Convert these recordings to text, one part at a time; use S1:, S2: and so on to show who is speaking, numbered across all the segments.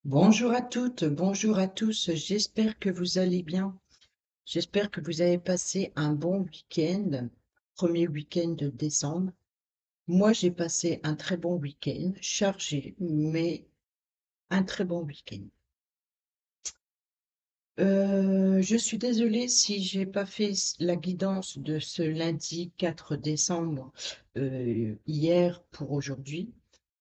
S1: Bonjour à toutes, bonjour à tous, j'espère que vous allez bien. J'espère que vous avez passé un bon week-end, premier week-end de décembre. Moi, j'ai passé un très bon week-end, chargé, mais un très bon week-end. Je suis désolée si j'ai pas fait la guidance de ce lundi 4 décembre hier pour aujourd'hui.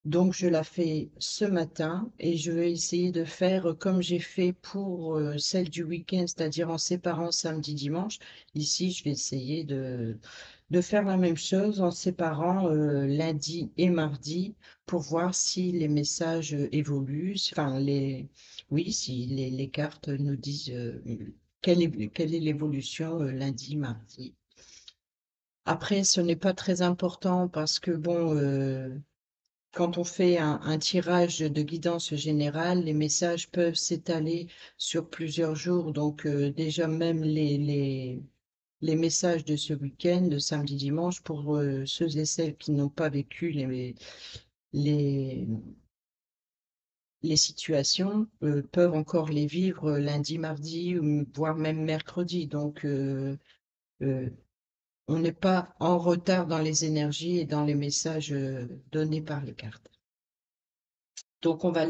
S1: Donc je la fais ce matin et je vais essayer de faire comme j'ai fait pour celle du week-end, c'est-à-dire en séparant samedi, dimanche. Ici, je vais essayer de faire la même chose en séparant lundi et mardi pour voir si les messages évoluent, enfin oui, si les cartes nous disent quelle est l'évolution lundi, mardi. Après, ce n'est pas très important parce que bon, quand on fait un tirage de guidance générale, les messages peuvent s'étaler sur plusieurs jours. Donc déjà même les messages de ce week-end, de samedi, dimanche, pour ceux et celles qui n'ont pas vécu les, les situations, peuvent encore les vivre lundi, mardi, ou voire même mercredi. Donc euh, on n'est pas en retard dans les énergies et dans les messages donnés par les cartes. Donc on va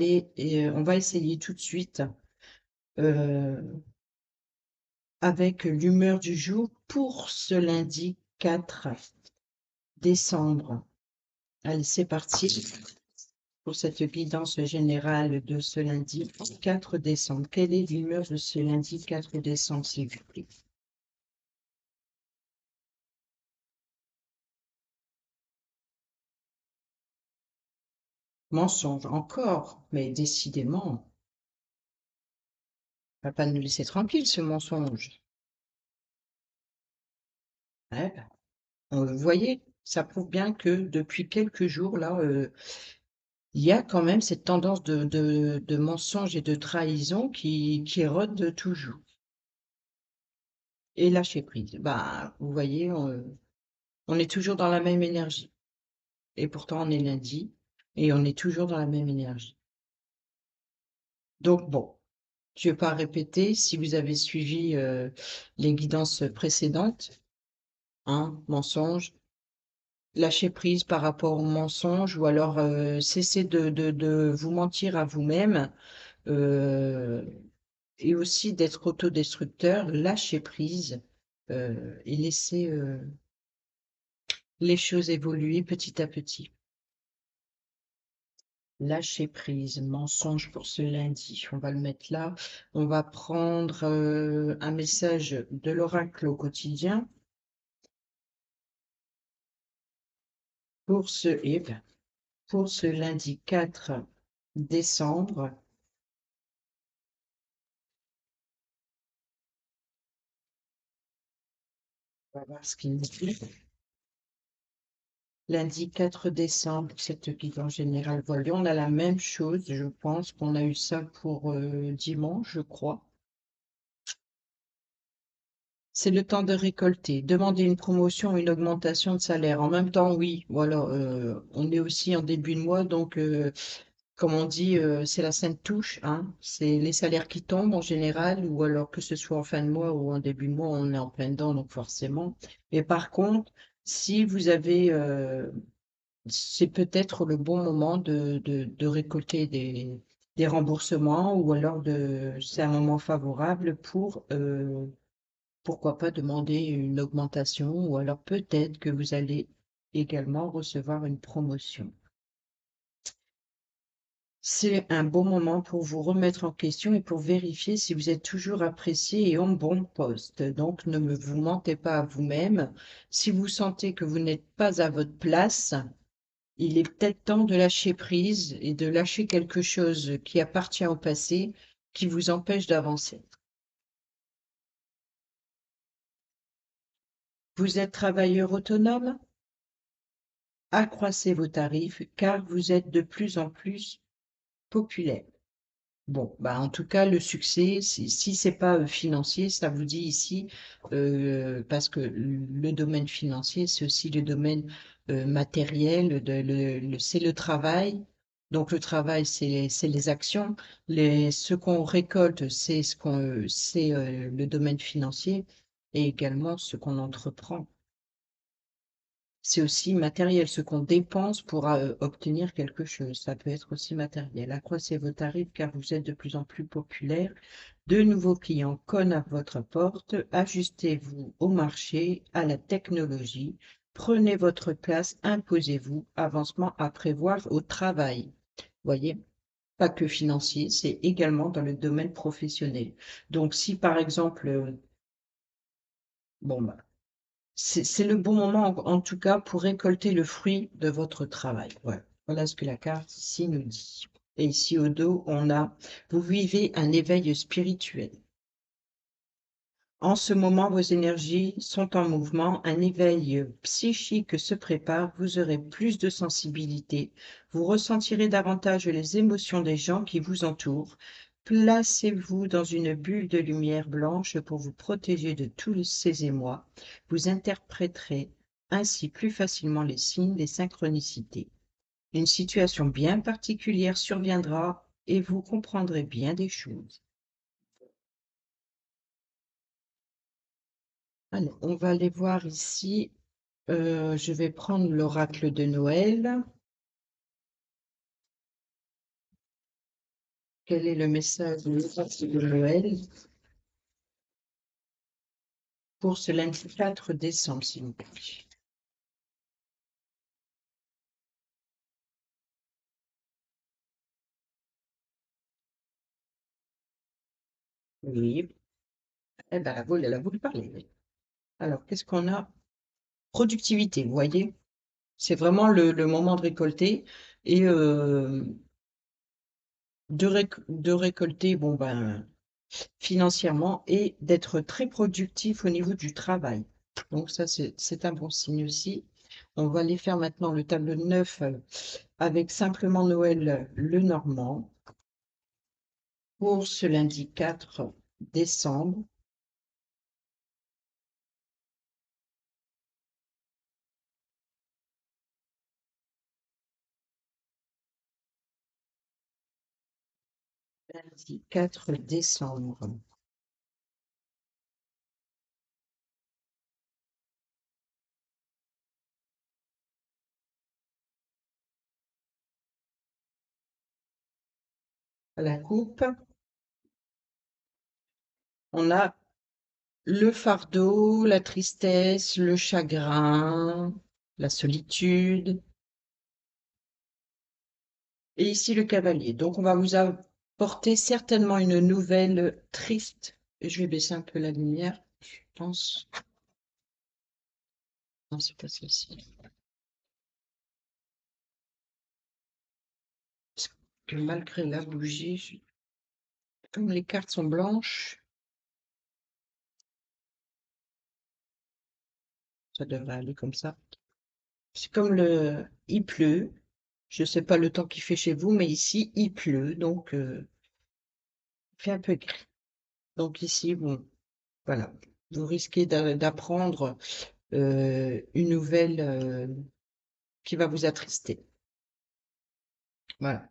S1: essayer tout de suite euh, avec l'humeur du jour pour ce lundi 4 décembre. Allez, c'est parti pour cette guidance générale de ce lundi 4 décembre. Quelle est l'humeur de ce lundi 4 décembre, s'il vous plaît? Mensonge, encore, mais décidément, on va pas nous laisser tranquille, ce mensonge. Ouais, vous voyez, ça prouve bien que depuis quelques jours, là, il y a quand même cette tendance de mensonge et de trahison qui rôde toujours. Et lâcher prise. Bah, vous voyez, on est toujours dans la même énergie. Et pourtant, on est lundi et on est toujours dans la même énergie. Donc, bon, je ne vais pas répéter si vous avez suivi les guidances précédentes, hein, mensonge, lâcher prise par rapport au mensonge ou alors cesser de vous mentir à vous-même. euh, et aussi d'être autodestructeur, lâcher prise et laisser les choses évoluer petit à petit. Lâcher prise, mensonge pour ce lundi. On va le mettre là. On va prendre un message de l'oracle au quotidien pour pour ce lundi 4 décembre. On va voir ce qu'il nous dit. Lundi 4 décembre, cette guidance générale. Voilà, on a la même chose, je pense qu'on a eu ça pour dimanche, je crois. C'est le temps de récolter. Demander une promotion, une augmentation de salaire. En même temps, oui, voilà, on est aussi en début de mois, donc comme on dit, c'est la sainte touche, hein. C'est les salaires qui tombent en général, ou alors que ce soit en fin de mois ou en début de mois, on est en plein dedans, donc forcément. Mais par contre, si vous avez c'est peut-être le bon moment de récolter des remboursements ou alors c'est un moment favorable pour, pourquoi pas demander une augmentation ou alors peut-être que vous allez également recevoir une promotion. C'est un bon moment pour vous remettre en question et pour vérifier si vous êtes toujours apprécié et en bon poste. Donc, vous mentez pas à vous-même. Si vous sentez que vous n'êtes pas à votre place, il est peut-être temps de lâcher prise et de lâcher quelque chose qui appartient au passé, qui vous empêche d'avancer. Vous êtes travailleur autonome? Accroissez vos tarifs car vous êtes de plus en plus populaire. Bon, bah en tout cas, le succès, si c'est pas financier, ça vous dit ici, parce que le domaine financier, c'est aussi le domaine matériel, c'est le travail. Donc le travail, c'est les actions. Ce qu'on récolte, c'est le domaine financier et également ce qu'on entreprend. C'est aussi matériel, ce qu'on dépense pour obtenir quelque chose. Ça peut être aussi matériel. Accroissez vos tarifs car vous êtes de plus en plus populaire. De nouveaux clients cognent à votre porte. Ajustez-vous au marché, à la technologie. Prenez votre place, imposez-vous. Avancement à prévoir au travail. Voyez, pas que financier, c'est également dans le domaine professionnel. Donc, si par exemple, bon, bah, c'est le bon moment, en tout cas, pour récolter le fruit de votre travail. Voilà, voilà ce que la carte ici nous dit. Et ici au dos, on a, vous vivez un éveil spirituel. En ce moment, vos énergies sont en mouvement, un éveil psychique se prépare, vous aurez plus de sensibilité, vous ressentirez davantage les émotions des gens qui vous entourent. Placez-vous dans une bulle de lumière blanche pour vous protéger de tous ces émois. Vous interpréterez ainsi plus facilement les signes, les synchronicités. Une situation bien particulière surviendra et vous comprendrez bien des choses. Alors, on va aller voir ici. Je vais prendre l'oracle de Noël. Quel est le message de l'oracle de Noël pour ce lundi 4 décembre, s'il vous plaît? Oui, eh ben, elle a voulu parler. Oui. Alors, qu'est-ce qu'on a? Productivité, vous voyez? C'est vraiment le moment de récolter et de récolter, bon ben, financièrement et d'être très productif au niveau du travail. Donc ça, c'est un bon signe aussi. On va aller faire maintenant le tableau de 9 avec simplement Noël le Normand pour ce lundi 4 décembre. Lundi 4 décembre. À la coupe, on a le fardeau, la tristesse, le chagrin, la solitude. Et ici le cavalier. Donc on va vous apporter certainement une nouvelle triste. Je vais baisser un peu la lumière. Je pense. Non, c'est pas celle-ci. Parce que malgré la bougie, comme les cartes sont blanches, ça devrait aller comme ça. C'est comme il pleut. Je sais pas le temps qu'il fait chez vous, mais ici il pleut, donc il fait un peu gris. Donc ici, bon, voilà, vous risquez d'apprendre une nouvelle qui va vous attrister. Voilà.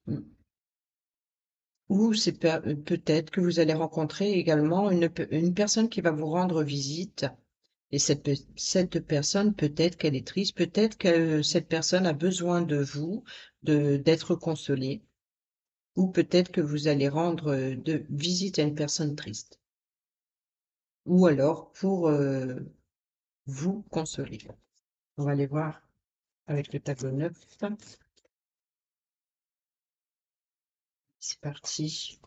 S1: Mm. Ou c'est peut-être que vous allez rencontrer également une personne qui va vous rendre visite. Et cette personne, peut-être qu'elle est triste, peut-être que cette personne a besoin de vous, d'être consolée, ou peut-être que vous allez rendre de visite à une personne triste, ou alors pour vous consoler. On va aller voir avec le tableau 9. C'est parti.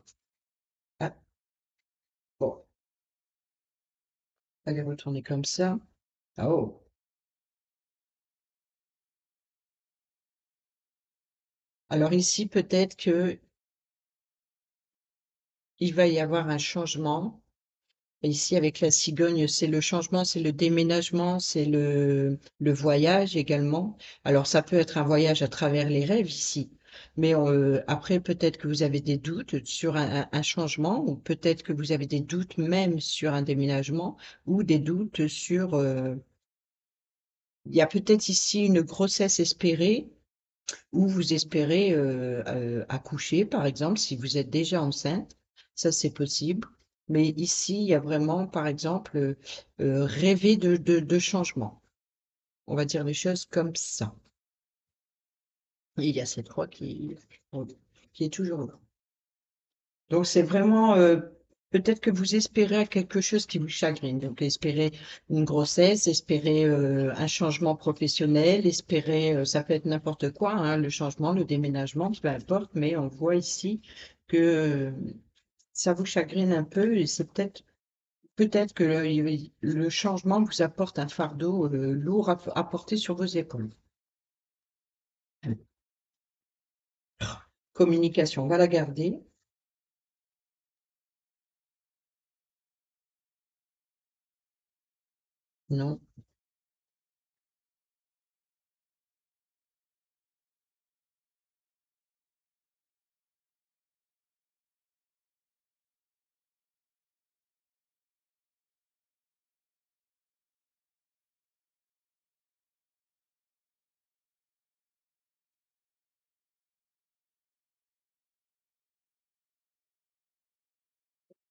S1: Ah, bon, allez retourner comme ça. Ah, oh. Alors ici, peut-être que il va y avoir un changement. Ici, avec la cigogne, c'est le changement, c'est le déménagement, c'est le voyage également. Alors, ça peut être un voyage à travers les rêves ici. Mais après, peut-être que vous avez des doutes sur un changement, ou peut-être que vous avez des doutes même sur un déménagement, ou des doutes sur... il y a peut-être ici une grossesse espérée, ou vous espérez accoucher, par exemple, si vous êtes déjà enceinte, ça c'est possible. Mais ici, il y a vraiment, par exemple, rêver de changement. On va dire les choses comme ça. Et il y a cette croix qui est toujours là. Donc c'est vraiment, peut-être que vous espérez à quelque chose qui vous chagrine. Donc espérez une grossesse, espérez un changement professionnel, espérez, ça peut être n'importe quoi, hein, le changement, le déménagement, peu importe, mais on voit ici que ça vous chagrine un peu et c'est peut-être que le changement vous apporte un fardeau lourd à porter sur vos épaules. Communication, on va la garder. Non.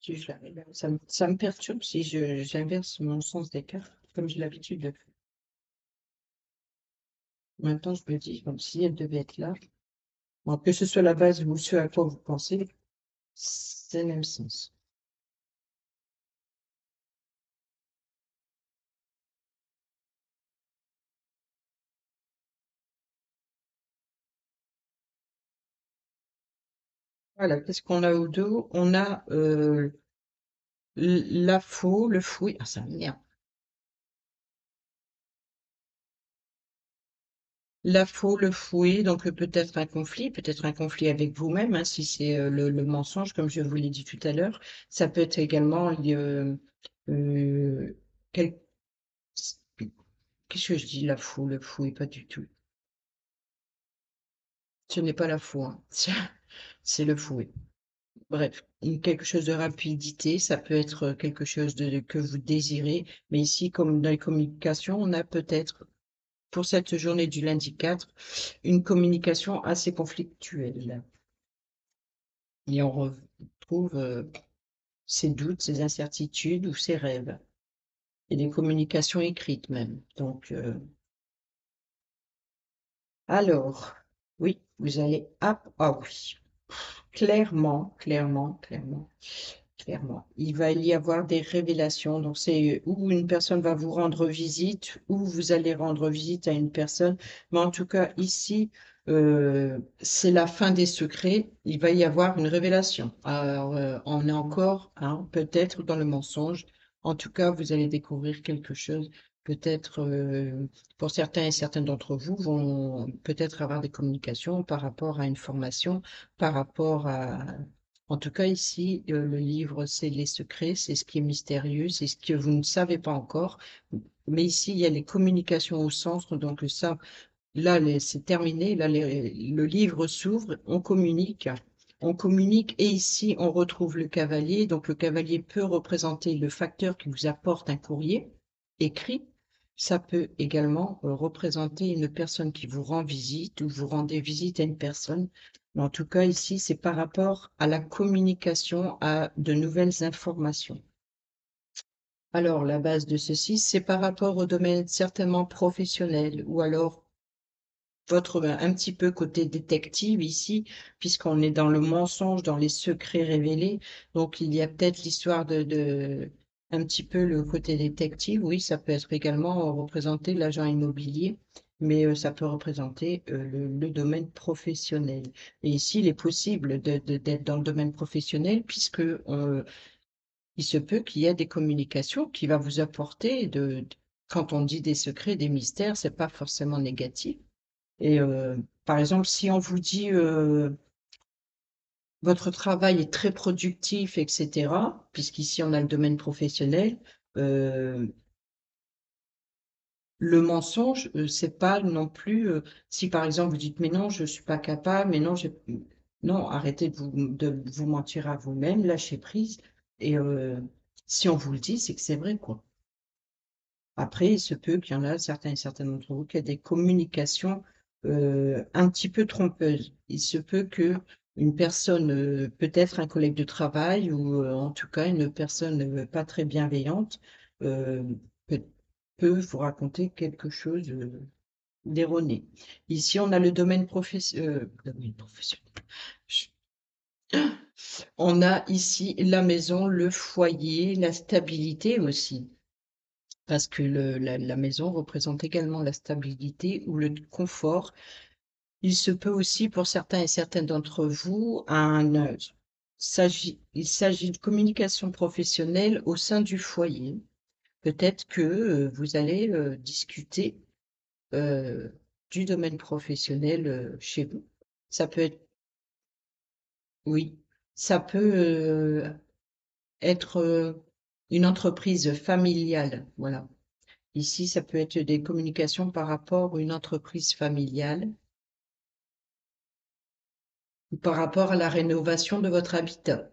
S1: Si ça me perturbe si j'inverse mon sens des cartes, comme j'ai l'habitude de faire. En même temps, je me dis, comme si elle devait être là. Bon, que ce soit la base ou ce à quoi vous pensez, c'est le même sens. Voilà, qu'est-ce qu'on a au dos? On a la faux, le fouet. Ah, ça m'énerve. La faux, le fouet, donc peut-être un conflit avec vous-même, hein, si c'est le mensonge, comme je vous l'ai dit tout à l'heure. Ça peut être également euh, quel- qu'est-ce que je dis, la faux, le fouet, pas du tout. Ce n'est pas la faux, hein. C'est le fouet. Bref, quelque chose de rapidité, ça peut être quelque chose que vous désirez, mais ici, comme dans les communications, on a peut-être, pour cette journée du lundi 4, une communication assez conflictuelle. Et on retrouve ces doutes, ces incertitudes ou ces rêves. Et des communications écrites même. Donc, alors, oui, vous allez... Ah oui, clairement. Clairement. Il va y avoir des révélations. Donc, c'est où une personne va vous rendre visite, ou vous allez rendre visite à une personne. Mais en tout cas, ici, c'est la fin des secrets. Il va y avoir une révélation. Alors, on est encore, hein, peut-être dans le mensonge. En tout cas, vous allez découvrir quelque chose. Peut-être, pour certains et certaines d'entre vous, vont peut-être avoir des communications par rapport à une formation, par rapport à en tout cas, ici, le livre, c'est les secrets, c'est ce qui est mystérieux, c'est ce que vous ne savez pas encore. Mais ici, il y a les communications au centre, donc ça, là, c'est terminé. Là, le livre s'ouvre, on communique, et ici, on retrouve le cavalier. Donc, le cavalier peut représenter le facteur qui vous apporte un courrier écrit. Ça peut également représenter une personne qui vous rend visite ou vous rendez visite à une personne. Mais en tout cas, ici, c'est par rapport à la communication, à de nouvelles informations. Alors, la base de ceci, c'est par rapport au domaine certainement professionnel ou alors votre un petit peu côté détective ici, puisqu'on est dans le mensonge, dans les secrets révélés. Donc, il y a peut-être l'histoire un petit peu le côté détective. Oui, ça peut être également représenter l'agent immobilier, mais ça peut représenter le domaine professionnel. Et ici, il est possible d'être dans le domaine professionnel, puisque il se peut qu'il y ait des communications qui va vous apporter quand on dit des secrets, des mystères, c'est pas forcément négatif. Et par exemple, si on vous dit votre travail est très productif, etc., puisqu'ici on a le domaine professionnel, euh, le mensonge, c'est pas non plus. Si par exemple vous dites mais non, je suis pas capable, mais non, non, arrêtez de vous mentir à vous-même, lâchez prise. Et si on vous le dit, c'est que c'est vrai, quoi. Après, il se peut qu'il y en a certains et certaines d'entre vous qui aient des communications un petit peu trompeuse. Il se peut que une personne, peut-être un collègue de travail ou en tout cas une personne pas très bienveillante, euh, peut, peut vous raconter quelque chose d'erroné. Ici, on a le domaine professionnel. On a ici la maison, le foyer, la stabilité aussi. Parce que la maison représente également la stabilité ou le confort. Il se peut aussi pour certains et certaines d'entre vous, il s'agit de communication professionnelle au sein du foyer. Peut-être que vous allez discuter euh, du domaine professionnel chez vous. Ça peut être, oui, ça peut être une entreprise familiale. Voilà. Ici, ça peut être des communications par rapport à une entreprise familiale ou par rapport à la rénovation de votre habitat.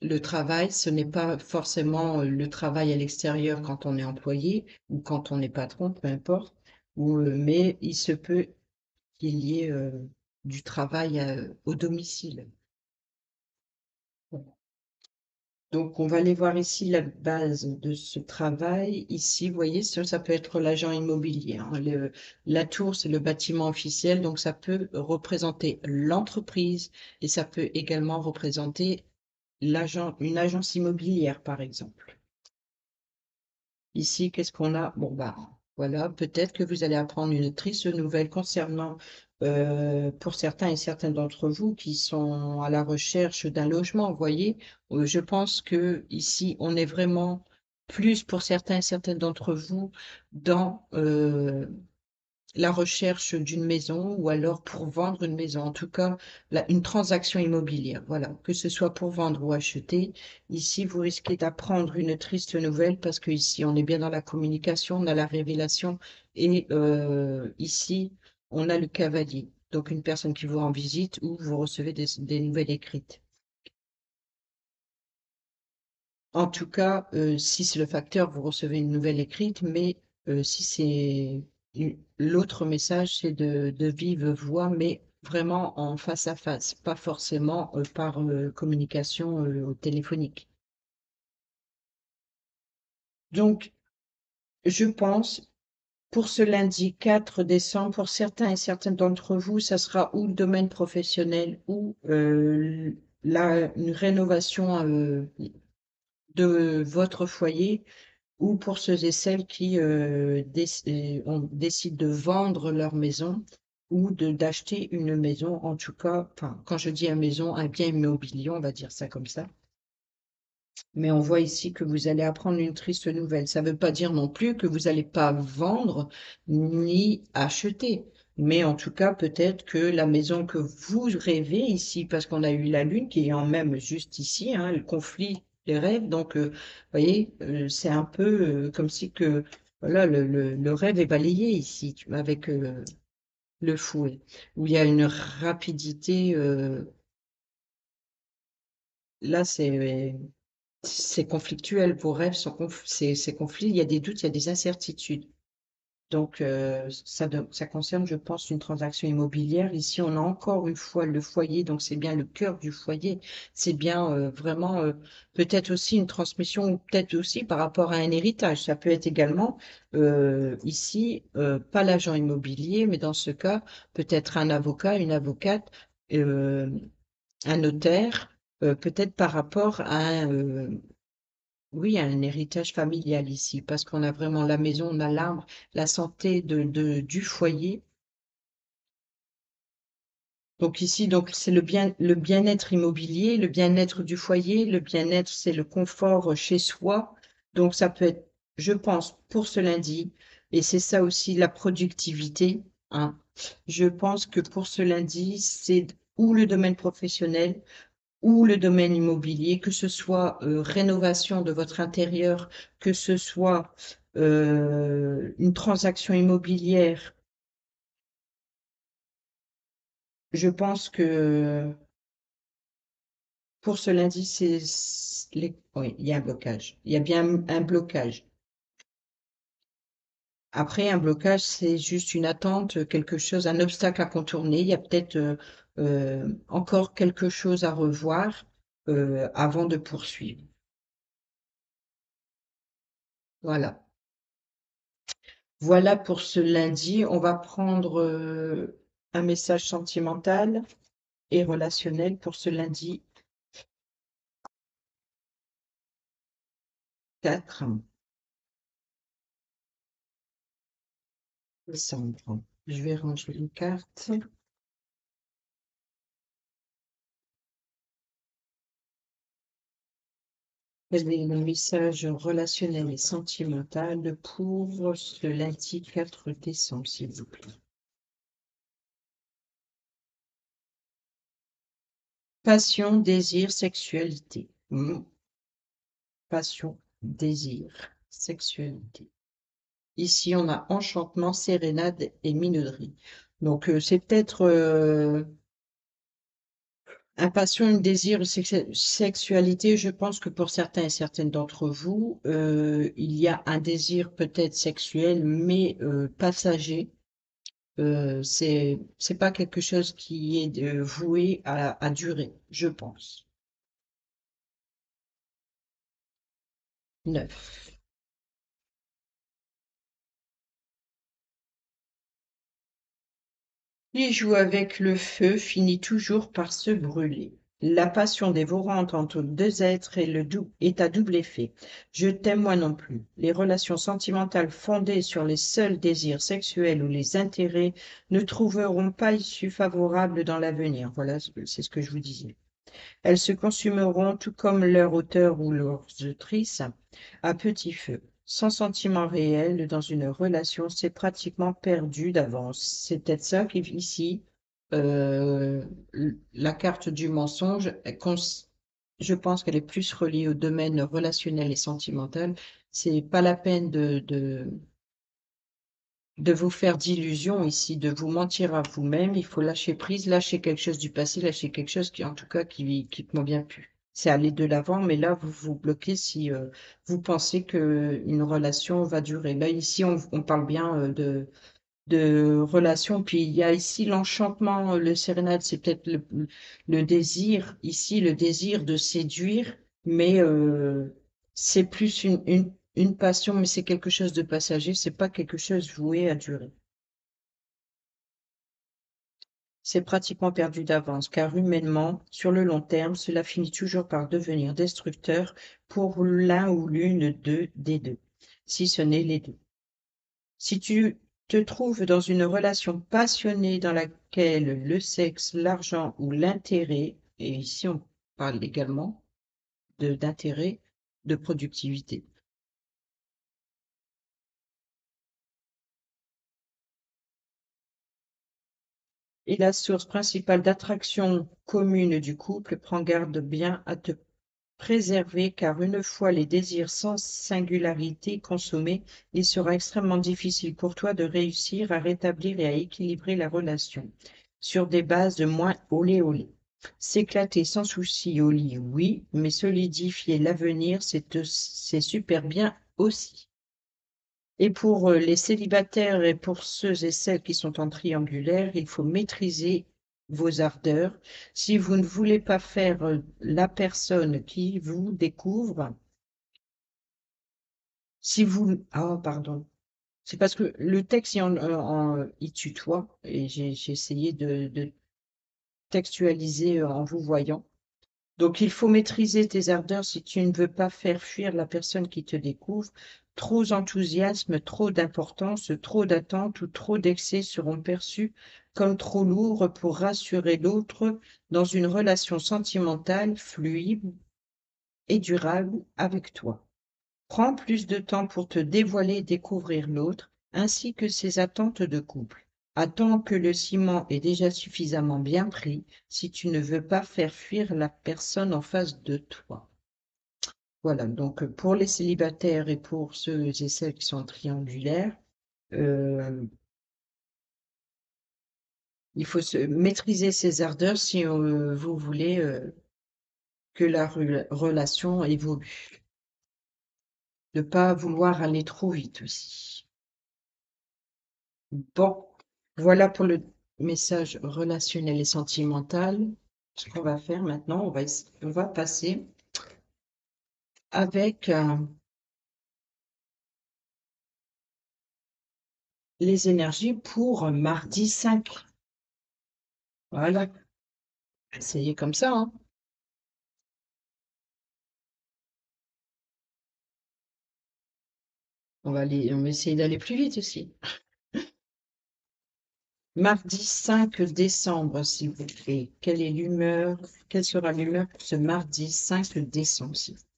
S1: Le travail, ce n'est pas forcément le travail à l'extérieur quand on est employé ou quand on est patron, peu importe, mais il se peut qu'il y ait du travail au domicile. Donc, on va aller voir ici la base de ce travail. Ici, vous voyez, ça peut être l'agent immobilier, hein. La tour, c'est le bâtiment officiel, donc ça peut représenter l'entreprise et ça peut également représenter une agence immobilière, par exemple. Ici, qu'est-ce qu'on a? Bon, bah, voilà, peut-être que vous allez apprendre une triste nouvelle concernant, pour certains et certaines d'entre vous qui sont à la recherche d'un logement. Vous voyez, je pense que ici, on est vraiment plus pour certains et certaines d'entre vous dans la recherche d'une maison ou alors pour vendre une maison, en tout cas une transaction immobilière. Voilà, que ce soit pour vendre ou acheter. Ici, vous risquez d'apprendre une triste nouvelle parce que ici, on est bien dans la communication, on a la révélation et ici, on a le cavalier. Donc une personne qui vous rend visite ou vous recevez des nouvelles écrites. En tout cas, si c'est le facteur, vous recevez une nouvelle écrite, mais si c'est l'autre message, c'est de vive voix, mais vraiment en face à face, pas forcément par communication téléphonique. Donc, je pense, pour ce lundi 4 décembre, pour certains et certaines d'entre vous, ça sera ou le domaine professionnel ou une rénovation de votre foyer ou pour ceux et celles qui décident de vendre leur maison ou d'acheter une maison, en tout cas, enfin, quand je dis une maison, un bien immobilier, on va dire ça comme ça. Mais on voit ici que vous allez apprendre une triste nouvelle. Ça ne veut pas dire non plus que vous n'allez pas vendre ni acheter. Mais en tout cas, peut-être que la maison que vous rêvez ici, parce qu'on a eu la lune qui est en même juste ici, hein, le conflit des rêves. Donc, vous voyez, c'est un peu comme si que voilà, le rêve est balayé ici avec le fouet, où il y a une rapidité. Là, c'est conflictuel, vos rêves sont c'est conflit, il y a des doutes, il y a des incertitudes. Donc, ça concerne, je pense, une transaction immobilière. Ici, on a encore une fois le foyer, donc c'est bien le cœur du foyer. C'est bien vraiment peut-être aussi une transmission, ou peut-être aussi par rapport à un héritage. Ça peut être également ici, pas l'agent immobilier, mais dans ce cas, peut-être un avocat, une avocate, euh, un notaire, peut-être par rapport à oui, un héritage familial ici, parce qu'on a vraiment la maison, on a l'arbre, la santé du foyer. Donc ici, donc c'est le bien-être immobilier, le bien-être du foyer, le bien-être, c'est le confort chez soi. Donc ça peut être, je pense, pour ce lundi, et c'est ça aussi la productivité, hein. Je pense que pour ce lundi, c'est ou le domaine professionnel ou le domaine immobilier, que ce soit rénovation de votre intérieur, que ce soit une transaction immobilière, je pense que pour ce lundi, oui, il y a un blocage. Il y a bien un blocage. Après, un blocage, c'est juste une attente, quelque chose, un obstacle à contourner. Il y a peut-être encore quelque chose à revoir avant de poursuivre. Voilà. Voilà pour ce lundi. On va prendre un message sentimental et relationnel pour ce lundi 4 décembre. Je vais ranger les cartes. Quel est le message relationnel et sentimental pour ce lundi 4 décembre, s'il vous plaît? Passion, désir, sexualité. Passion, désir, sexualité. Ici, on a enchantement, sérénade et minauderie. Donc, c'est peut-être un passion, un désir, une sexualité. Je pense que pour certains et certaines d'entre vous, il y a un désir peut-être sexuel, mais passager. C'est pas quelque chose qui est voué à durer, je pense. 9. Qui joue avec le feu finit toujours par se brûler. La passion dévorante entre deux êtres est à double effet. Je t'aime moi non plus. Les relations sentimentales fondées sur les seuls désirs sexuels ou les intérêts ne trouveront pas issue favorable dans l'avenir. Voilà, c'est ce que je vous disais. Elles se consumeront tout comme leur auteur ou leurs autrices à petit feu. Sans sentiment réel dans une relation, c'est pratiquement perdu d'avance. C'est peut-être ça qui, ici, euh, la carte du mensonge, je pense qu'elle est plus reliée au domaine relationnel et sentimental. C'est pas la peine de vous faire d'illusions ici, de vous mentir à vous-même. Il faut lâcher prise, lâcher quelque chose du passé, lâcher quelque chose qui, en tout cas, qui ne convient plus. C'est aller de l'avant, mais là, vous vous bloquez si vous pensez que une relation va durer. Là, ici, on parle bien de relation. Puis il y a ici l'enchantement, le sérénade, c'est peut-être le désir, ici, le désir de séduire, mais c'est plus une passion, mais c'est quelque chose de passager, c'est pas quelque chose voué à durer. C'est pratiquement perdu d'avance, car humainement, sur le long terme, cela finit toujours par devenir destructeur pour l'un ou l'une des deux, si ce n'est les deux. Si tu te trouves dans une relation passionnée dans laquelle le sexe, l'argent ou l'intérêt, et ici on parle également d'intérêt, de productivité, est la source principale d'attraction commune du couple, prends garde bien à te préserver car une fois les désirs sans singularité consommés, il sera extrêmement difficile pour toi de réussir à rétablir et à équilibrer la relation sur des bases de moins olé olé. S'éclater sans souci au lit, oui, mais solidifier l'avenir, c'est super bien aussi. Et pour les célibataires et pour ceux et celles qui sont en triangulaire, il faut maîtriser vos ardeurs. Si vous ne voulez pas faire la personne qui vous découvre, si vous... Ah, pardon. C'est parce que le texte, il tutoie et j'ai essayé de textualiser en vous voyant. Donc, il faut maîtriser tes ardeurs si tu ne veux pas faire fuir la personne qui te découvre. Trop d'enthousiasme, trop d'importance, trop d'attente ou trop d'excès seront perçus comme trop lourds pour rassurer l'autre dans une relation sentimentale, fluide et durable avec toi. Prends plus de temps pour te dévoiler et découvrir l'autre, ainsi que ses attentes de couple. Attends que le ciment est déjà suffisamment bien pris si tu ne veux pas faire fuir la personne en face de toi. Voilà, donc pour les célibataires et pour ceux et celles qui sont triangulaires, euh, il faut se maîtriser ses ardeurs si vous voulez que la relation évolue. Ne pas vouloir aller trop vite aussi. Bon, voilà pour le message relationnel et sentimental. Ce qu'on va faire maintenant, on va passer avec les énergies pour mardi 5. Voilà, essayez comme ça, hein. On va essayer d'aller plus vite aussi. Mardi 5 décembre, s'il vous plaît. Quelle est l'humeur? Quelle sera l'humeur pour ce mardi 5 décembre, s'il vous plaît?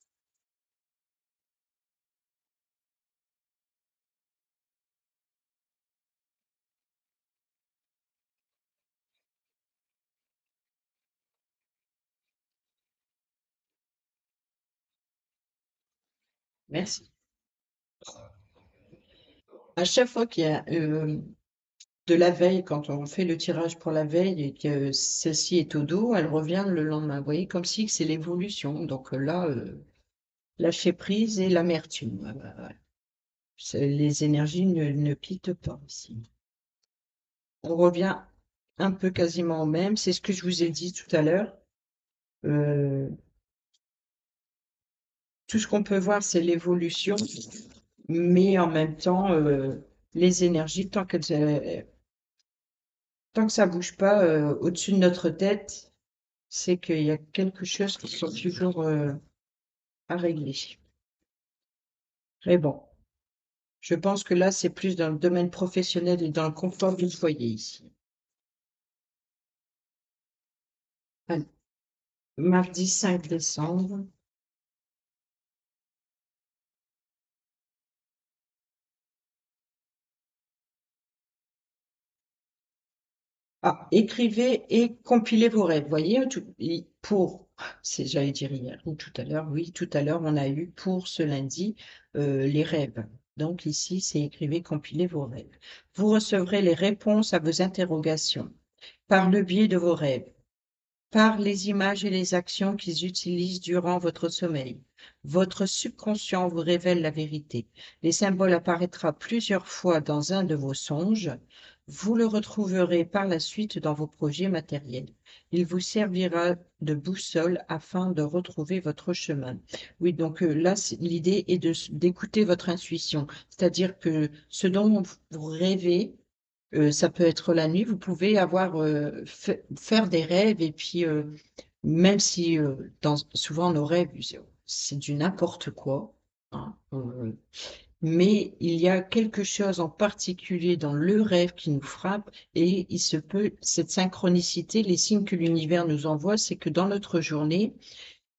S1: Merci. À chaque fois qu'il y a de la veille, quand on fait le tirage pour la veille et que celle-ci est au dos, elle revient le lendemain. Vous voyez, comme si c'est l'évolution. Donc là, lâcher prise et l'amertume. Les énergies ne quittent pas ici. On revient un peu quasiment au même. C'est ce que je vous ai dit tout à l'heure. Euh, tout ce qu'on peut voir, c'est l'évolution, mais en même temps, les énergies, tant que ça bouge pas au-dessus de notre tête, c'est qu'il y a quelque chose qui sont toujours à régler. Mais bon, je pense que là, c'est plus dans le domaine professionnel et dans le confort du foyer ici. Allez, mardi 5 décembre. Ah, écrivez et compilez vos rêves. Voyez, j'allais dire hier ou tout à l'heure, oui, tout à l'heure, on a eu pour ce lundi les rêves. Donc ici, c'est écrivez, compilez vos rêves. Vous recevrez les réponses à vos interrogations par le biais de vos rêves, par les images et les actions qu'ils utilisent durant votre sommeil. Votre subconscient vous révèle la vérité. Les symboles apparaîtra plusieurs fois dans un de vos songes. Vous le retrouverez par la suite dans vos projets matériels. Il vous servira de boussole afin de retrouver votre chemin. Oui, donc là, l'idée est d'écouter votre intuition, c'est-à-dire que ce dont vous rêvez, ça peut être la nuit, vous pouvez faire des rêves et puis même si souvent nos rêves, c'est du n'importe quoi, hein, mais il y a quelque chose en particulier dans le rêve qui nous frappe et il se peut, cette synchronicité, les signes que l'univers nous envoie, c'est que dans notre journée,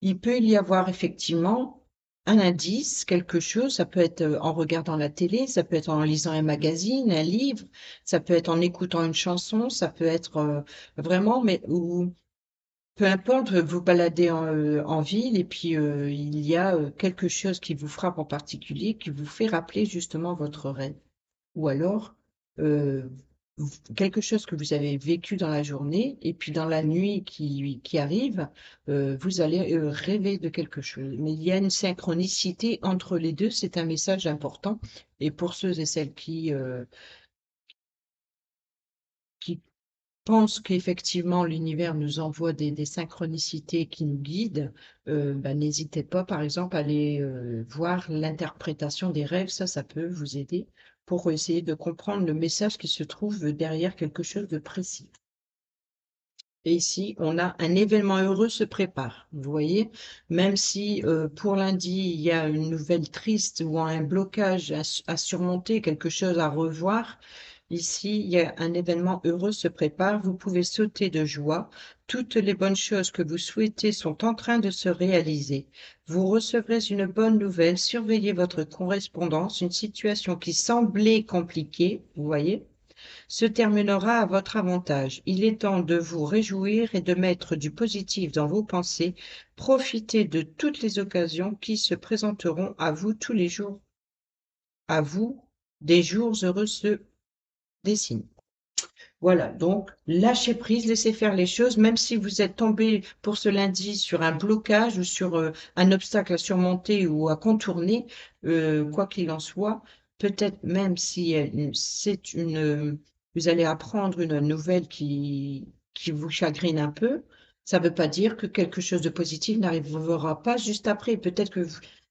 S1: il peut y avoir effectivement un indice, quelque chose, ça peut être en regardant la télé, ça peut être en lisant un magazine, un livre, ça peut être en écoutant une chanson, ça peut être vraiment, mais ou peu importe, vous baladez en ville et puis il y a quelque chose qui vous frappe en particulier, qui vous fait rappeler justement votre rêve. Ou alors, euh, quelque chose que vous avez vécu dans la journée, et puis dans la nuit qui arrive, vous allez rêver de quelque chose. Mais il y a une synchronicité entre les deux, c'est un message important. Et pour ceux et celles qui pensent qu'effectivement l'univers nous envoie des synchronicités qui nous guident, ben, n'hésitez pas, par exemple, à aller voir l'interprétation des rêves. Ça peut vous aider pour essayer de comprendre le message qui se trouve derrière quelque chose de précis. Et ici, on a un événement heureux se prépare. Vous voyez, même si pour lundi, il y a une nouvelle triste ou un blocage à surmonter, quelque chose à revoir, ici, il y a un événement heureux se prépare. Vous pouvez sauter de joie. Toutes les bonnes choses que vous souhaitez sont en train de se réaliser. Vous recevrez une bonne nouvelle. Surveillez votre correspondance. Une situation qui semblait compliquée, vous voyez, se terminera à votre avantage. Il est temps de vous réjouir et de mettre du positif dans vos pensées. Profitez de toutes les occasions qui se présenteront à vous tous les jours. À vous, des jours heureux se dessinent. Voilà, donc lâchez prise, laissez faire les choses, même si vous êtes tombé pour ce lundi sur un blocage ou sur un obstacle à surmonter ou à contourner, quoi qu'il en soit, peut-être même si vous allez apprendre une nouvelle qui vous chagrine un peu, ça ne veut pas dire que quelque chose de positif n'arrivera pas juste après. Peut-être que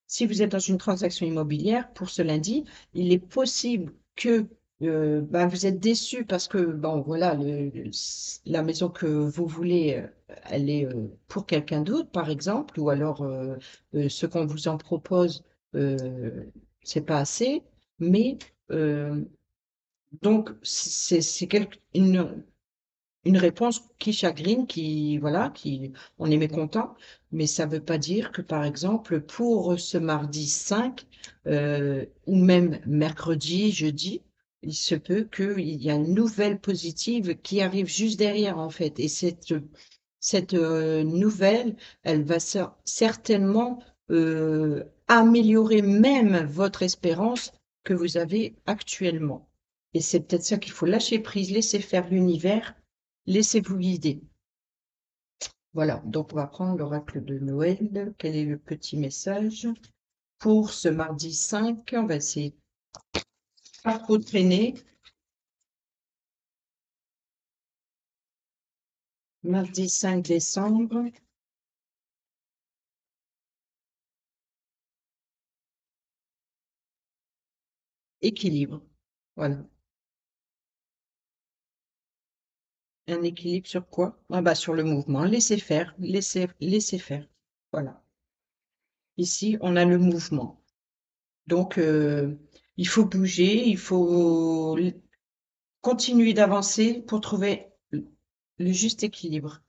S1: si vous êtes dans une transaction immobilière pour ce lundi, il est possible que ben, vous êtes déçu parce que bon voilà la maison que vous voulez, elle est pour quelqu'un d'autre par exemple, ou alors ce qu'on vous en propose, euh, c'est pas assez. Mais donc une réponse qui chagrine, qui voilà, qui on est mécontent, mais ça ne veut pas dire que par exemple pour ce mardi 5 ou même mercredi, jeudi, il se peut qu'il y a une nouvelle positive qui arrive juste derrière en fait. Et cette nouvelle, elle va certainement améliorer même votre espérance que vous avez actuellement. Et c'est peut-être ça qu'il faut lâcher prise, laisser faire l'univers, laissez-vous guider. Voilà, donc on va prendre l'oracle de Noël. Quel est le petit message pour ce mardi 5? On va essayer de pas trop traîner. Mardi 5 décembre, équilibre. Voilà. Un équilibre sur quoi? Ah bah sur le mouvement. Laissez faire, laissez faire. Voilà. Ici, on a le mouvement. Donc, il faut bouger, il faut continuer d'avancer pour trouver le juste équilibre.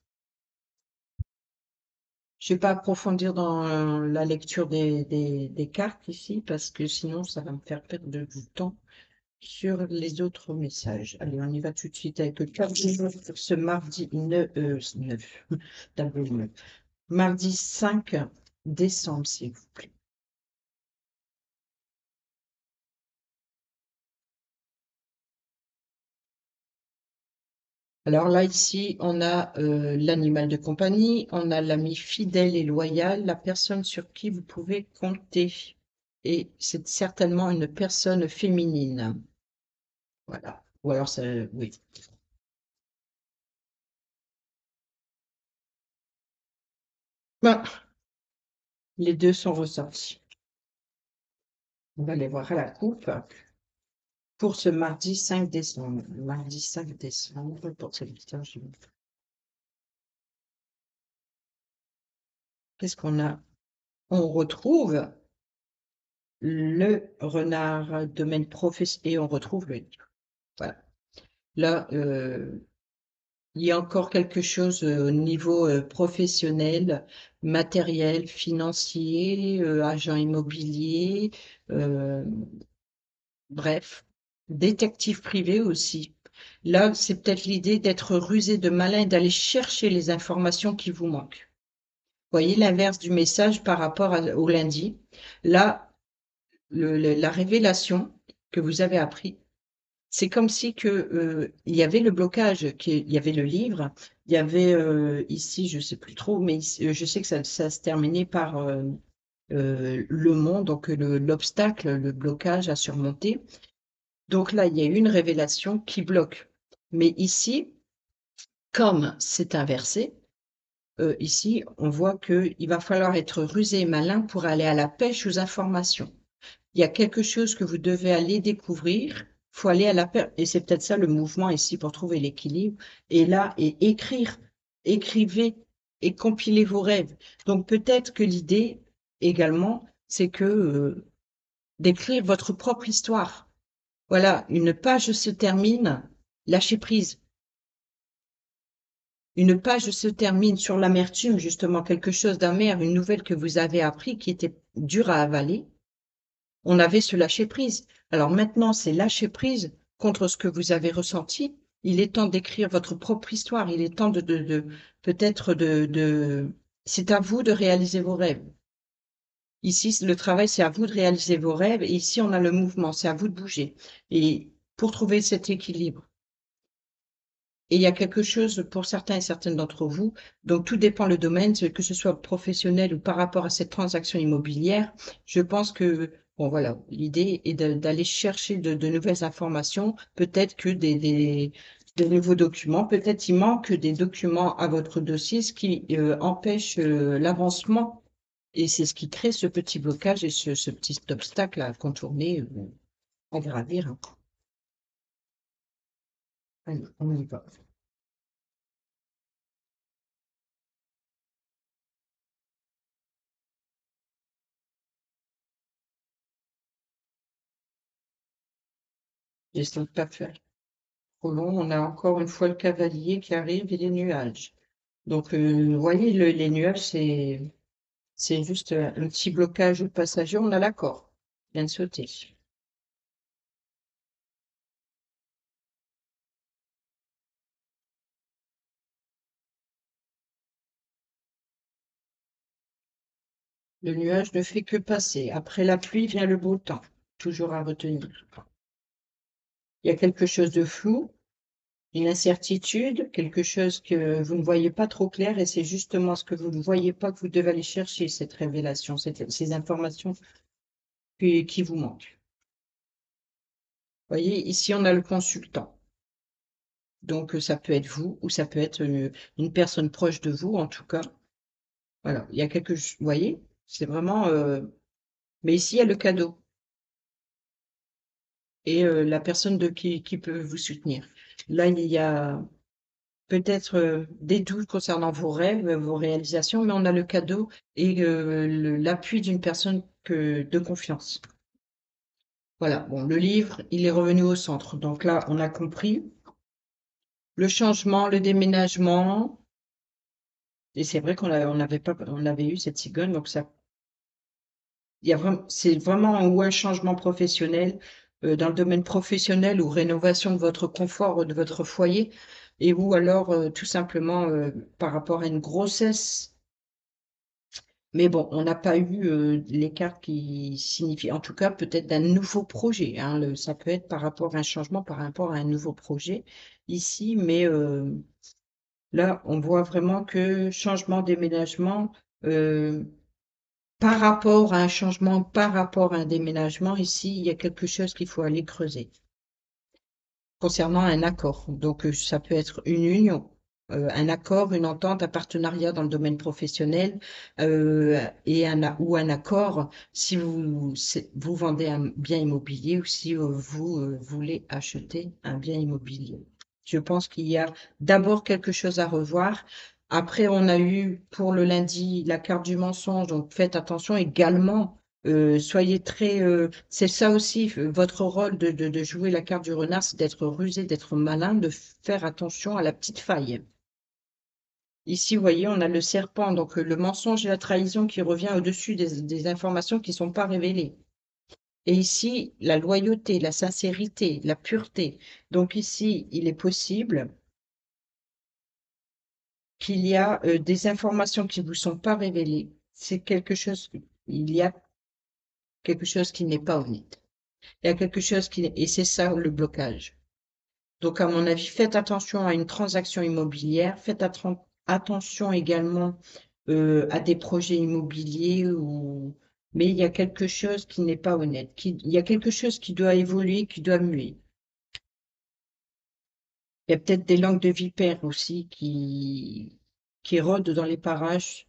S1: Je ne vais pas approfondir dans la lecture des cartes ici, parce que sinon, ça va me faire perdre du temps sur les autres messages. Allez, on y va tout de suite avec le carte du jour pour ce mardi 9, d'abord 9. Mardi 5 décembre, s'il vous plaît. Alors là, ici, on a l'animal de compagnie, on a l'ami fidèle et loyal, la personne sur qui vous pouvez compter. Et c'est certainement une personne féminine. Voilà. Ou alors, oui. Ben, les deux sont ressortis. On va les voir à la coupe pour ce mardi 5 décembre. Mardi 5 décembre, pour cette histoire. Qu'est-ce qu'on a? On retrouve le renard domaine professionnel et on retrouve le livre. Voilà. Là, il y a encore quelque chose au niveau professionnel, matériel, financier, agent immobilier, euh, bref, détective privé aussi. Là, c'est peut-être l'idée d'être rusé de malin et d'aller chercher les informations qui vous manquent. Voyez l'inverse du message par rapport au lundi. Là, la révélation que vous avez appris, c'est comme si que il y avait le blocage, il y avait le livre, il y avait ici, je sais plus trop, mais je sais que ça se terminait par le monde, donc l'obstacle, le blocage à surmonter. Donc là, il y a une révélation qui bloque. Mais ici, comme c'est inversé, ici, on voit qu'il va falloir être rusé et malin pour aller à la pêche aux informations. Il y a quelque chose que vous devez aller découvrir. Il faut aller à la pêche. Et c'est peut-être ça le mouvement ici pour trouver l'équilibre. Et là, et écrire, écrivez et compilez vos rêves. Donc peut-être que l'idée également, c'est que d'écrire votre propre histoire. Voilà, une page se termine, lâchez prise. Une page se termine sur l'amertume, justement, quelque chose d'amer, une nouvelle que vous avez appris qui était dure à avaler. On avait ce lâcher prise. Alors maintenant, c'est lâcher prise contre ce que vous avez ressenti. Il est temps d'écrire votre propre histoire. Il est temps peut-être c'est à vous de réaliser vos rêves. Ici, le travail, c'est à vous de réaliser vos rêves. Et ici, on a le mouvement. C'est à vous de bouger. Et pour trouver cet équilibre. Et il y a quelque chose pour certains et certaines d'entre vous, donc tout dépend le domaine, que ce soit professionnel ou par rapport à cette transaction immobilière. Je pense que Bon, voilà, l'idée est d'aller chercher de nouvelles informations, peut-être que de nouveaux documents, peut-être il manque des documents à votre dossier, ce qui empêche l'avancement. Et c'est ce qui crée ce petit blocage et ce petit obstacle à contourner, à gravir, hein. Allez, on y va. J'essaie de pas faire trop long. On a encore une fois le cavalier qui arrive et les nuages. Donc, vous voyez, les nuages, c'est juste un petit blocage passager. On a l'accord. Il vient de sauter. Le nuage ne fait que passer. Après la pluie vient le beau temps. Toujours à retenir. Il y a quelque chose de flou, une incertitude, quelque chose que vous ne voyez pas trop clair, et c'est justement ce que vous ne voyez pas que vous devez aller chercher, cette révélation, ces informations qui vous manquent. Vous voyez, ici on a le consultant. Donc ça peut être vous ou ça peut être une personne proche de vous, en tout cas. Voilà, il y a vous voyez, c'est vraiment. Mais ici il y a le cadeau et la personne qui peut vous soutenir. Là il y a peut-être des doutes concernant vos rêves, vos réalisations, mais on a le cadeau et l'appui d'une personne de confiance. Voilà, bon, le livre, il est revenu au centre. Donc là, on a compris le changement, le déménagement. Et c'est vrai on n'avait pas, on avait eu cette cigogne, donc ça, il y a vraiment, c'est vraiment ou un changement professionnel dans le domaine professionnel ou rénovation de votre confort ou de votre foyer, et ou alors tout simplement par rapport à une grossesse. Mais bon, on n'a pas eu l'écart qui signifie, en tout cas peut-être d'un nouveau projet, hein, ça peut être par rapport à un changement, par rapport à un nouveau projet ici, mais là, on voit vraiment que changement, déménagement, euh, par rapport à un changement, par rapport à un déménagement, ici, il y a quelque chose qu'il faut aller creuser concernant un accord. Donc, ça peut être une union, un accord, une entente, un partenariat dans le domaine professionnel, ou un accord si vous vendez un bien immobilier ou si vous voulez acheter un bien immobilier. Je pense qu'il y a d'abord quelque chose à revoir. Après, on a eu pour le lundi la carte du mensonge, donc faites attention également. Soyez très, c'est ça aussi, votre rôle de jouer la carte du renard, c'est d'être rusé, d'être malin, de faire attention à la petite faille. Ici, vous voyez, on a le serpent, donc le mensonge et la trahison qui revient au-dessus des informations qui ne sont pas révélées. Et ici, la loyauté, la sincérité, la pureté. Donc ici, il est possible qu'il y a des informations qui ne vous sont pas révélées. C'est quelque chose, il y a quelque chose qui n'est pas honnête. Il y a quelque chose et c'est ça le blocage. Donc, à mon avis, faites attention à une transaction immobilière, faites attention également à des projets immobiliers mais il y a quelque chose qui n'est pas honnête, il y a quelque chose qui doit évoluer, qui doit muer. Il y a peut-être des langues de vipères aussi qui rôdent dans les parages.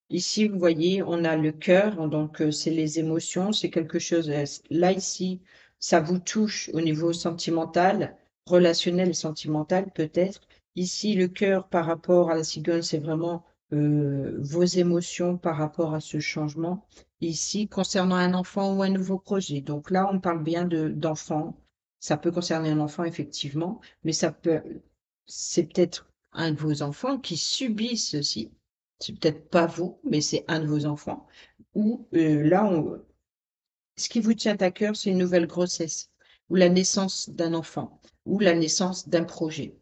S1: Ici, vous voyez, on a le cœur, donc c'est les émotions, c'est quelque chose. Là, ici, ça vous touche au niveau sentimental, relationnel et sentimental peut-être. Ici, le cœur par rapport à la cigogne, c'est vraiment vos émotions par rapport à ce changement. Ici, concernant un enfant ou un nouveau projet. Donc là, on parle bien d'enfant. Ça peut concerner un enfant, effectivement, mais c'est peut-être un de vos enfants qui subit ceci. C'est peut-être pas vous, mais c'est un de vos enfants. Ou là, ce qui vous tient à cœur, c'est une nouvelle grossesse, ou la naissance d'un enfant, ou la naissance d'un projet.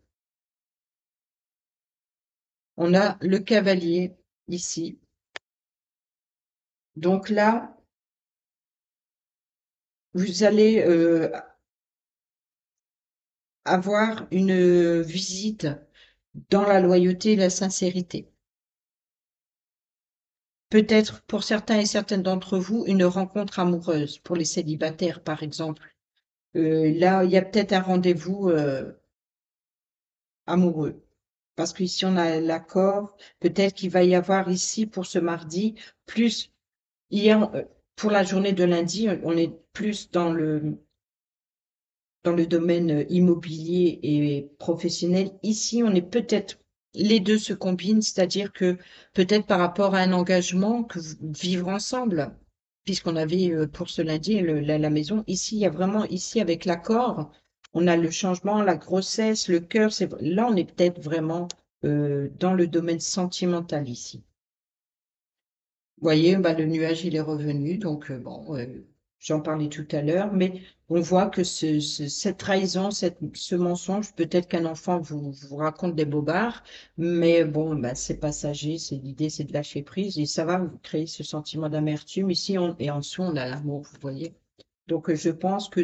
S1: On a le cavalier ici. Donc là, vous allez avoir une visite dans la loyauté et la sincérité. peut-être pour certains et certaines d'entre vous, une rencontre amoureuse, pour les célibataires par exemple. Là, il y a peut-être un rendez-vous amoureux. Parce qu'ici, on a l'accord. Peut-être qu'il va y avoir ici, pour ce mardi, plus hier, pour la journée de lundi, on est plus dans le domaine immobilier et professionnel. Ici, on est peut-être, les deux se combinent, c'est-à-dire que peut-être par rapport à un engagement que vivre ensemble, puisqu'on avait pour ce lundi la maison. Ici, il y a vraiment, ici, avec l'accord, on a le changement, la grossesse, le cœur. Là, on est peut-être vraiment dans le domaine sentimental ici. Vous voyez, bah, le nuage, il est revenu, donc bon, j'en parlais tout à l'heure, mais on voit que cette trahison, ce mensonge, peut-être qu'un enfant vous raconte des bobards, mais bon, bah, c'est passager, l'idée, c'est de lâcher prise, et ça va vous créer ce sentiment d'amertume. Ici, et en dessous, on a l'amour, vous voyez. Donc, je pense que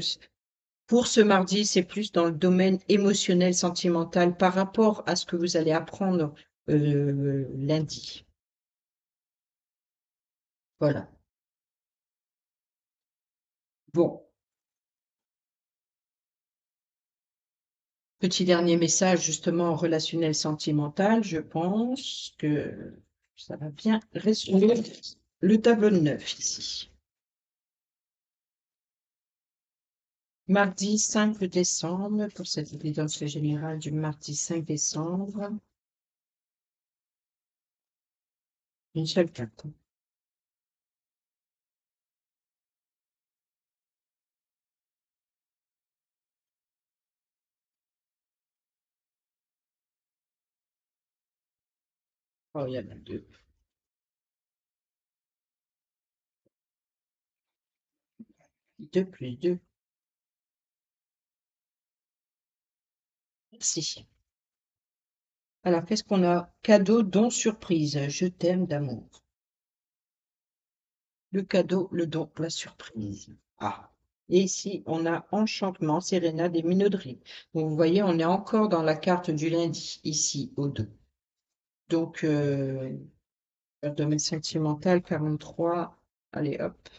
S1: pour ce mardi, c'est plus dans le domaine émotionnel, sentimental, par rapport à ce que vous allez apprendre lundi. Voilà. Bon. Petit dernier message justement relationnel sentimental, je pense que ça va bien résumer le tableau de 9 ici. Mardi 5 décembre, pour cette évidence générale du mardi 5 décembre, une seule carte. Oh, il y en a deux. 2 plus 2. Merci. Alors, qu'est-ce qu'on a? Cadeau, don, surprise. Je t'aime d'amour. Le cadeau, le don, la surprise. Ah. Et ici, on a enchantement, sérénade et minauderie. Donc, vous voyez, on est encore dans la carte du lundi, ici, au 2. Donc, le domaine sentimental, 43. Allez, hop.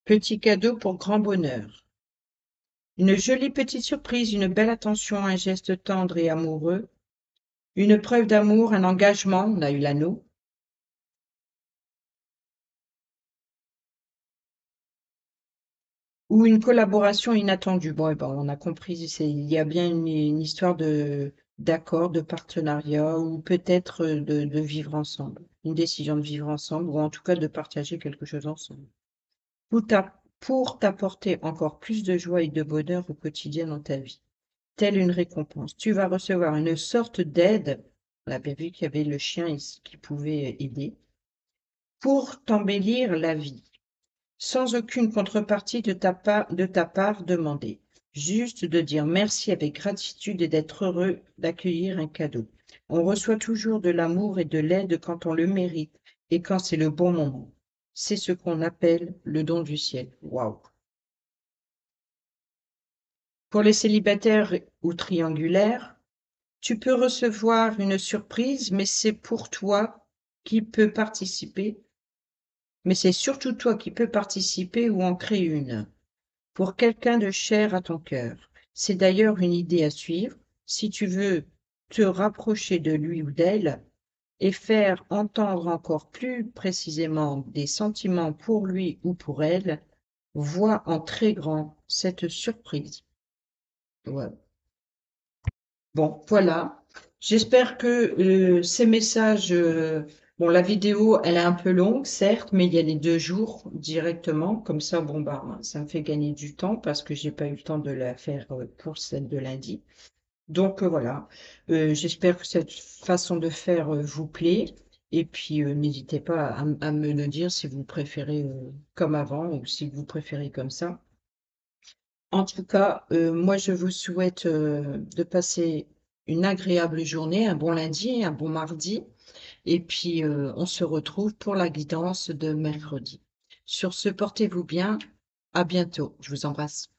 S1: Petit cadeau pour grand bonheur. Une jolie petite surprise, une belle attention, un geste tendre et amoureux. Une preuve d'amour, un engagement, on a eu l'anneau. Ou une collaboration inattendue. Bon, eh ben, on a compris, il y a bien une histoire d'accord, de partenariat, ou peut-être de vivre ensemble. Une décision de vivre ensemble, ou en tout cas de partager quelque chose ensemble. Pour t'apporter encore plus de joie et de bonheur au quotidien dans ta vie. Telle une récompense. Tu vas recevoir une sorte d'aide. On a bien vu qu'il y avait le chien ici qui pouvait aider. Pour t'embellir la vie. Sans aucune contrepartie de ta part demandée. Juste de dire merci avec gratitude et d'être heureux d'accueillir un cadeau. On reçoit toujours de l'amour et de l'aide quand on le mérite et quand c'est le bon moment. C'est ce qu'on appelle le don du ciel. Waouh! Pour les célibataires ou triangulaires, tu peux recevoir une surprise, mais c'est pour toi qui peux participer. Mais c'est surtout toi qui peux participer ou en créer une. Pour quelqu'un de cher à ton cœur. C'est d'ailleurs une idée à suivre si tu veux te rapprocher de lui ou d'elle et faire entendre encore plus précisément des sentiments pour lui ou pour elle. Vois en très grand cette surprise. Ouais. Bon, voilà. J'espère que ces messages, bon, la vidéo, elle est un peu longue, certes, mais il y a les 2 jours directement. Comme ça, bon, bah, ça me fait gagner du temps parce que j'ai pas eu le temps de la faire pour celle de lundi. Donc, voilà. J'espère que cette façon de faire vous plaît. Et puis, n'hésitez pas à me le dire si vous préférez comme avant ou si vous préférez comme ça. En tout cas, moi, je vous souhaite de passer une agréable journée, un bon lundi, un bon mardi, et puis on se retrouve pour la guidance de mercredi. Sur ce, portez-vous bien. À bientôt. Je vous embrasse.